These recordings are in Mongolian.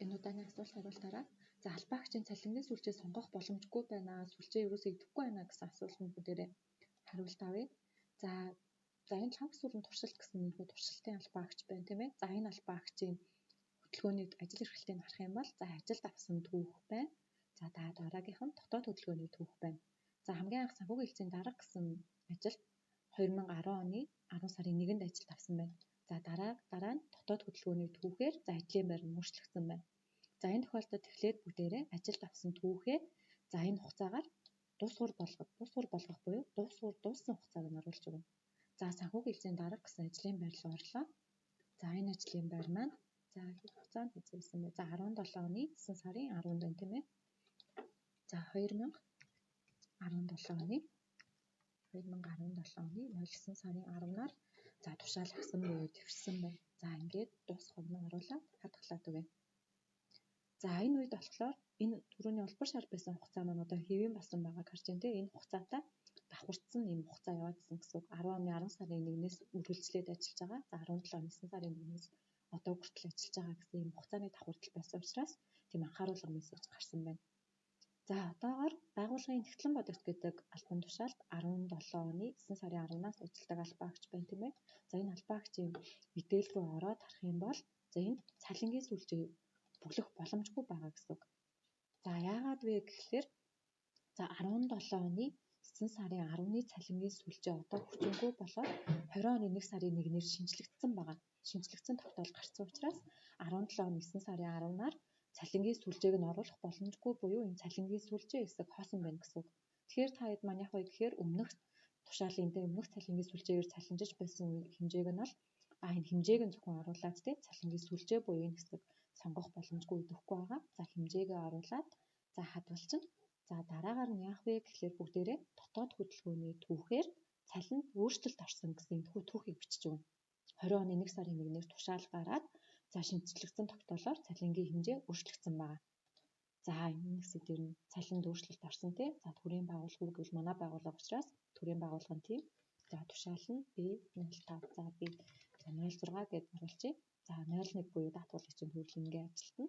Энэ удааны асуулт хариултаараа за албаагчийн цалингийн сүлжээ сонгох боломжгүй байна. Сүлжээ ерөөсөө идэвхгүй байна гэсэн асуултанд бүгдээрээ хариулт авъя. За энэ 5 сүрэн туршилт гэсэн нэг туршилтын албаагч байна тийм ээ. За энэ албаагчийн хөдөлгөөний ажил эрхлэлтийг харах юм бол за ажилд авсан түүх байна. За дараагийнх нь дотоод хөдөлгөөний түүх байна. За хамгийн анх санхүүгийн хэлтсийн дарга гэсэн ажилд 2010 оны 10 сарын 1-нд ажилд авсан байна. За дараа нь дотоод хөдөлгөөний түүхээр за ажлын байр нь өөрчлөгдсөн байна. За энэ тохиолдолд эхлээд бүгдээрээ ажилд авсан түүхээ за энэ хугацаагаар дуусгуур болгох буюу дууссан хугацааг нь оруулж өгнө. За санхүүгийн хэлтсийн дарга гэсэн ажлын байр руу орлоо. За энэ ажлын байр маань за хугацаанд хэзээсэн бэ? За 17 оны 9 сарын 10-нд байна тийм ээ. За 2017 оны 09 сарын 10-наар за тушаал авсан буюу дэвшсэн байна. За ингээд дуусах нь оруулаад хадгалаад өгье. За энэ үед болохоор энэ түрүүний улбар шар байсан хугацаа маань одоо хэвэн болсон байгааг харж байна тийм. Энэ хугацаатай давхарцсан юм хугацаа яваадсан гэсэн үг. 10 оны 10 сарын 1-ээс үргэлжлээд ажиллаж байгаа. За 17 оны 9 сарын 1-ээс одоо хүртэл ажиллаж байгаа гэсэн юм хугацааны давхардал байсан учраас тийм анхааруулга мессеж гарсан байна. За одоогоор байгууллагын нэгтлэн бодогт гэдэг албан тушаалд 17 оны 9 сарын 10-наас ажилладаг албаагч байна тийм ээ. За энэ албаагчийн мэдээлэл рүү ороод харах юм бол за энд цалингийн сүлжээ бүглэх боломжгүй байгаа гэсэн үг. За яагаад вэ гэхлээр за 17 оны 9 сарын 10-ны цалингийн сүлжээ одоо хүчингүй болоод 20 оны 1 сарын 1-ээр шинжлэгдсэн байгаа. Шинжлэгдсэн тогтоол гарсан учраас 17 оны 9 сарын 10-наар цалингийн сүлжээг нь оруулах боломжгүй буюу энэ цалингийн сүлжээ хэсэг хоосон байна гэсэн үг. Тэгэхээр та хэд маань яг вэ гэхээр өмнөх тушаалын дээр өмнөх цалингийн сүлжээгээр цалинжиж байсан хэмжээг нь бол энэ хэмжээг нь зөвхөн оруулаад цалингийн сүлжээ буюу энэ хэсэг сонгох боломжгүй идэвхгүй байгаа. За хэмжээгээ оруулаад за хадгалчихна. За дараагаар нь яах вэ гэхлээр бүгдээрээ дотоод хөдөлгөөний түүхээр цалинд өөрчлөлт орсон гэсэн энэ түүхийг бичиж өгнө. 20 оны 1 сарын 1-ээс тушаал гараад за шинжлэгдсэн тогтоолоор цалингийн хэмжээ өөрчлөгдсөн байна. За энэ хэсэг дээр нь цалинд өөрчлөлт орсон тий. За төрийн байгууллага гэвэл манай байгууллага учраас төрийн байгууллагын тийм. За тушаал нь B05 за B 06 гэдээ оруулъя. За 01 буюу даатгуулагчийн төрөлхтөнгийн ажилтна.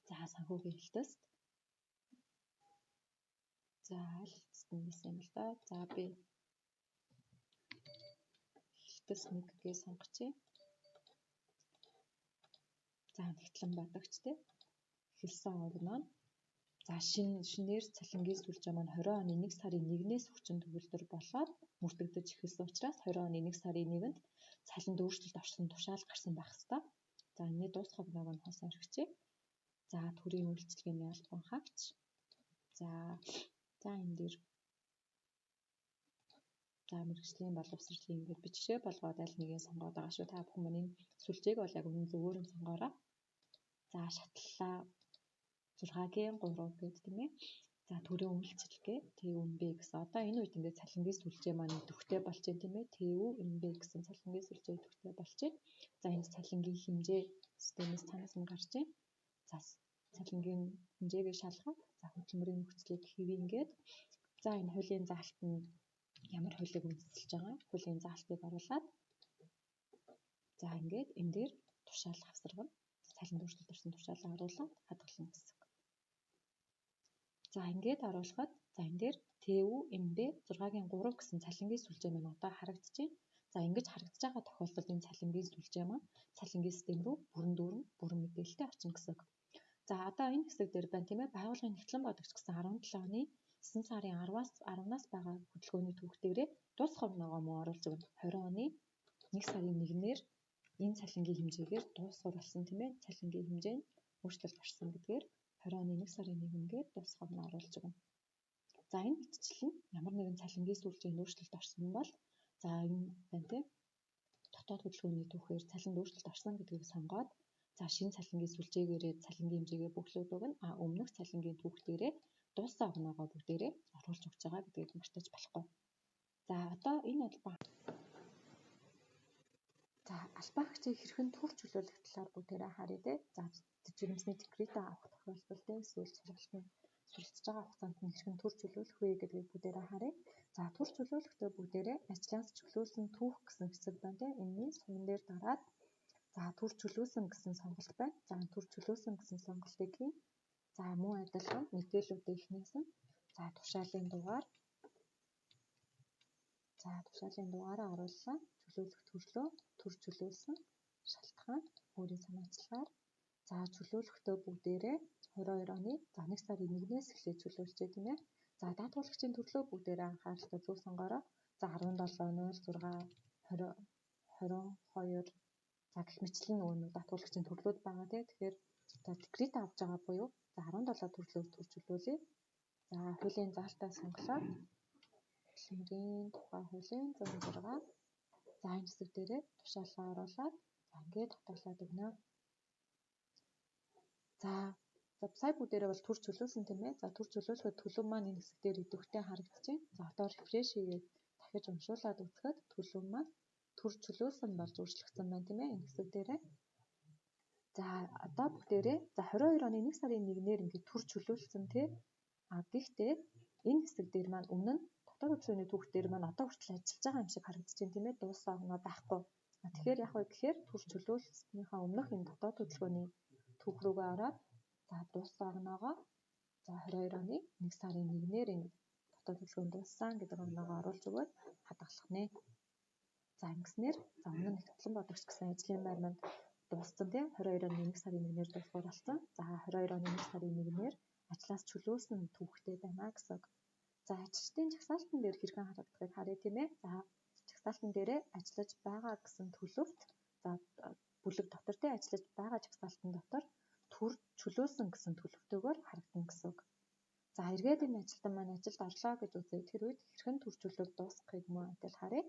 За санхүүгийн хэлтэс. За хэлтэсний юм л да. За B хэлтэс 1-гээ сонгочихъя. За нэгтлэн бодогч тий. Хэлсэн огноо. За шинээр цалингийн сүлжээ маань 20 оны 1 сарын 1-ээс хүчин төгөлдөр болоод мөрдөгдөж эхэлсэн учраас 20 оны 1 сарын 1-нд цалинд өөрчлөлт орсон тушаал гарсан байх ёстой. За энэ дуусах огноог нь хасаа орхичихъя. За төрийн үйлчилгээний албан хаагч. За энэ дээр за мэргэжлийн боловсролын ингэж би жишээ болгоод аль нэгийг сонгоод байгаа шүү. Та бүхэн маань энэ сүлжээг бол яг үнэн зөвөөр нь сонгоорой. За шатлалаа 6-гийн 3 гэдэг тийм ээ. За төрийн үйлчилгээ ТÜ-НБ гэсэн. Одоо энэ үед ингээд цалингийн сүлжээ маань идэвхтэй болж байна тийм ээ. ТÜ-НБ гэсэн цалингийн сүлжээ идэвхтэй болж байна. За энэ цалингийн хэмжээ системээс цаанаас нь гарч байна. За цалингийн хэмжээгээ шалгаад за хөдөлмөрийн нөхцөлийг хэвийнгээд за энэ хуулийн заалт нь ямар хуулийг үндэслэж байгаа хуулийн заалтыг оруулаад за ингээд энэ дээр тушаал авсаргана. Цалинд өөрчлөлт орсон тушаалаа оруулаад хадгална гэсэн. За ингээд оруулахад за энэ дээр ТÜ-НБ 6-гийн 3 гэсэн цалингийн сүлжээ маань одоо харагдаж байна. За ингэж харагдаж байгаа тохиолдолд энэ цалингийн сүлжээ маань цалингийн систем рүү бүрэн мэдээлэлтэй орчно гэсэн. За одоо энэ хэсэг дээр байна тийм ээ. Байгууллагын нэгтлэн бодогч гэсэн 17 оны 9 сарын 10-аас байгаа хөдөлгөөний түүх дээрээ дуусах огноогоо мөн оруулж өгнө. 20 оны 1 сарын 1-ээр энэ цалингийн хэмжээгээр дуусгар болсон тийм ээ. Цалингийн хэмжээ нь өөрчлөлт орсон гэдгээр 20 оны 1 сарын 1-гээр дуусах огноо оруулж өгнө. За энэ мэтчил нь ямар нэгэн цалингийн сүлжээнд өөрчлөлт орсон бол за энэ байна тийм. Дотоод хөдөлгөөний түүхээр цалинд өөрчлөлт орсон гэдгийг сонгоод за шинэ цалингийн сүлжээгээрээ цалингийн хэмжээгээ бөглөөд өгнө. Өмнөх цалингийн түүх дээрээ дууссан огноогоо бүгдээрээ оруулж өгч байгаа гэдгийг мартаж болохгүй. За одоо энэ албаагчийг хэрхэн төр чөлөөлөх талаар бүгдээрээ харъя те. За жирэмсний декретээ авах тохиолдолд те эсвэл суралцж байгаа хугацаанд нь хэрхэн төр чөлөөлөх вэ гэдгийг бүгдээрээ харъя. За төр чөлөөлөхдөө бүгдээрээ ажлаас чөлөөлсөн түүх гэсэн хэсэг байна те. Энэний суурин дээр дараад За төр чөлөөсөн гэсэн сонголт байна. За төр чөлөөсөн гэсэн сонголтыг хийн. За мөн адилхан мэдээллүүдээ эхнээс нь за тушаалын дугаараа орууллаа. Чөлөөлөх төрлөө, төр чөлөөсөн, шалтгаан, өөрийн санаачлагаар за чөлөөлөхдөө бүгдээрээ 22 оны за 1 сарын 1-ээс эхлээд чөлөөлжээ тийм ээ. За даатгуулагчийн төрлөө бүгдээрээ анхааралтай зөв сонгороо. За 1706 22 за гэх мэтлэн нөгөө даатгуулагчийн төрлүүд байгаа тийм. Тэгэхээр за декрет авч байгаа буюу за 17 төрлөөс төр чөлөөлье. За хуулийн заалтаа сонголоод хөдөлмөрийн тухай хуулийн 106 за энэ хэсэг дээрээ тушаалаа оруулаад за ингээд тогтоолоод өгнө. За сая бүгдээрээ бол төр чөлөөсөн тийм ээ. За төр чөлөөлөхөд төлөв маань энэ хэсэг дээр идэвхтэй харагдчихээн. За одоо рефреш хийгээд дахиж уншуулад үзэхэд төлөв маань төр чөлөөсөн болж өөрчлөгдсөн байна тийм ээ. Энэ хэсэг дээрээ. За одоо бүгдээрээ за 22 оны 1 сарын 1-ээр ингээд төр чөлөөлсөн тийм. Гэхдээ энэ хэсэг дээр маань өмнө нь дотоод хөдөлгөөний түүх дээр маань одоо хүртэл ажиллаж байгаа юм шиг харагдаж байна тийм ээ. Дуусаа огноо байхгүй. Тэгэхээр яг вэ гэхээр төр чөлөөлснөхийн өмнөх энэ дотоод хөдөлгөөний түүх рүүгээ ороод за дуусаа огноогоо за 22 оны 1 сарын 1-ээр энэ дотоод хөдөлгөөн дууссан гэдэг огноогоо оруулж өгөөд хадгалах нэ. За ингэснээр за өмнө нь нэгтлэн бодогч гэсэн ажлын байр маань дууссан тийм 22 оны 1 сарын 1-ээр дуусгуур болсон. За 22 оны 1 сарын 1-ээр ажлаас чөлөөсөн түүхтэй байна гэсэн. За ажилчдын жагсаалтан дээр хэрхэн харагдахыг харъя тийм ээ. За жагсаалтан дээрээ ажиллаж байгаа гэсэн төлөвт за бүлэг дотор тийм ажиллаж байгаа жагсаалтан дотор төр чөлөөсөн гэсэн төлөвтэйгээр харагдана гэсэн үг. За эргээд энэ ажилтан маань ажилд орлоо гэж үзье. Тэр үед хэрхэн төр чөлөөг дуусгахыг мөн адил харъя.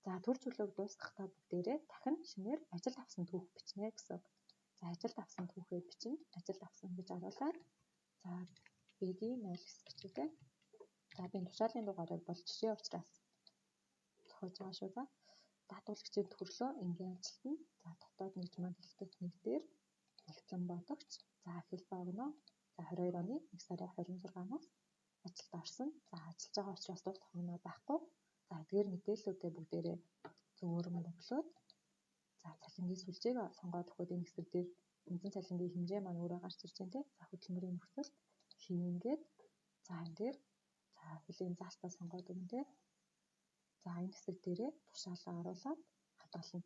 За төр чөлөөг дуусгахдаа бүгдээрээ дахин шинээр ажилд авсан түүх бичнэ гэсэн. За ажилд авсан түүхээ бичнэ. Ажилд авсан гэж оруулаад за B-ийн 0 хэсэгчтэй. За би тушаалын дугаарыг бол жишээ учраас зохиож байгаа шүү за. Даатгуулагчийн төрлөө энгийн ажилтан. За дотоод нэгж маань хэлдэг нэг дээр нэгтлэн бодогч. За хэлбэ огноо. За 22 оны 1 сарын 26-наас ажилд орсон. За ажиллаж байгаа учраас дуусах огноо байхгүй. За эдгээр мэдээллүүдээ бүгдээрээ зөөрөн бөглөөд за цалингийн сүлжээг сонгоод өгөхөд энэ хэсэг дээр үндсэн цалингийн хэмжээ маань өөрөө гарч ирж байна тийм. За хөдөлмөрийн нөхцөл хийнгээд за энэ дээр за хуулийн заалтаа сонгоод өгнө тийм. За энэ хэсэг дээрээ тушаалаа оруулаад хадгална.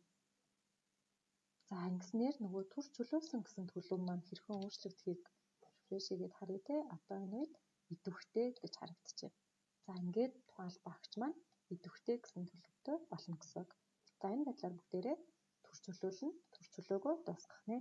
За ингэснээр нөгөө төр чөлөөсөн гэсэн төлөв маань хэрхэн өөрчлөгдөхийг рефреш хийгээд харъя тийм. Одоо энэ үед идэвхтэй гэж харагдчихэв. За ингээд тухайн багч маань идэвхтэй гэсэн төлөвтэй болно гэсэн. За энэ байдлаар бүгдээрээ төр чөлөөлнө, төр чөлөөгөө дуусгах нэ.